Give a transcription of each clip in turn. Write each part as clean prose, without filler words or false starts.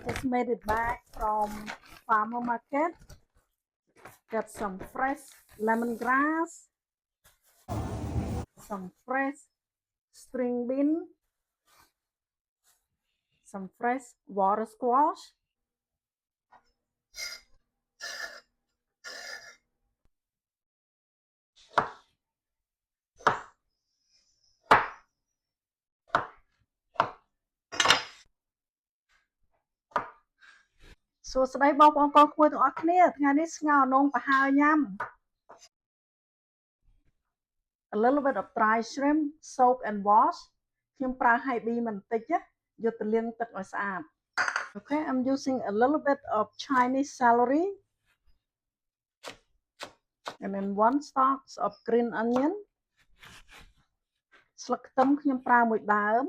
Just made it back from farmer market. Got some fresh lemongrass, some fresh string bean, some fresh water squash,សួស្តីបងប្អូនទាំងអស់គ្នាថ្ងៃនេះស្ងោរនំប្រហើរញ៉ាំ A little bit of dry shrimp soak and wash ខ្ញុំប្រើ high bee បន្តិចយកទៅលាងទឹកឲ្យស្អាត Okay, I'm using a little bit of Chinese celery and then 1 stalk of green onion ស្លឹកខ្ទឹមខ្ញុំប្រើមួយដើម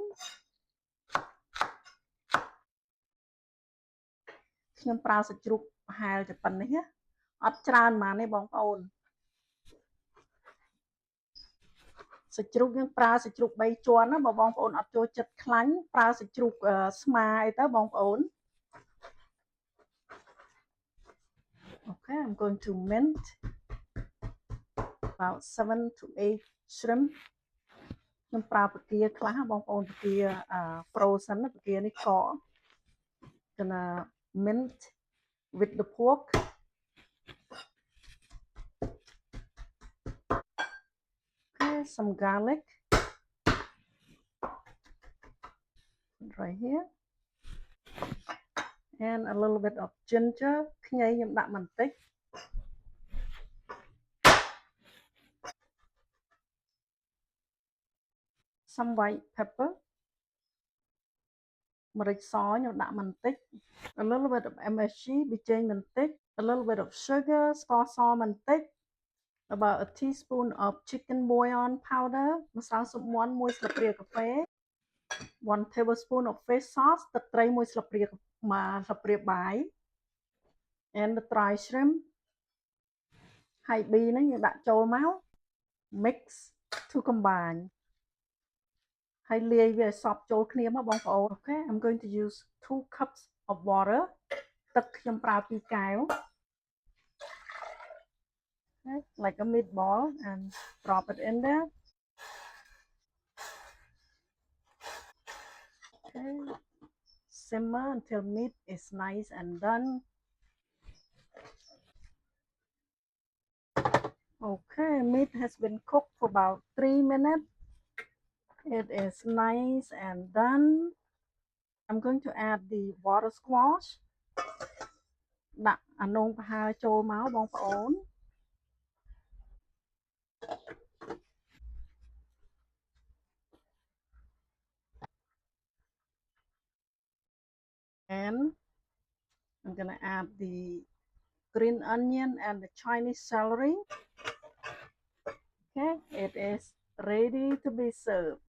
ខ្ញុំប្រើសាច់ជ្រូកប្រហែលជាប៉ុណ្នេះអត់ច្រើនប៉ុន្មានទេបងប្អូនសាច់ជ្រូកយើងប្រើសាច់ជ្រូក3ជាន់ណាបើបងប្អូនអត់ចូលចិត្តខ្លាញ់ប្រើសាច់ជ្រូកស្មាអីទៅបងប្អូន Okay, I'm going to mint about 7 to 8 shrimp ខ្ញុំប្រើពគាខ្លះបងប្អូនពគា frozen ពគានេះកក gonna mint with the pork okay, some garlic right here and a little bit of ginger ខ្ញីខ្ញុំដាក់បន្តិច some white pepper ម្រេចសខ្ញុំដាក់បន្តិច a little bit of MSG ប៊ីចេងបន្តិច a little bit of sugar ស្ករសបន្តិច about a teaspoon of chicken bouillon powder ម្សៅស៊ុបមាន់1ស្លាបព្រាកាហ្វេ 1 tablespoon of fish sauce ទឹកត្រី1ស្លាបព្រាបាយ and the dry shrimp ហើយ bee ហ្នឹងយើងដាក់ចូលមក mix to combine ហើយលាយវាឲ្យសព្វចូលគ្នាមកបងប្អូន Okay, I'm going to use 2 cups of water ទឹកខ្ញុំប្រើ2កែវ Okay, like a meatball and drop it in there. Okay, simmer until meat is nice and done. Okay, meat has been cooked for about 3 minutes. It is nice and done. I'm going to add the water squash. ដាក់អានងប្រហើរចូលមកបងប្អូន and I'm gonna add the green onion and the Chinese celery. Okay, it is ready to be served.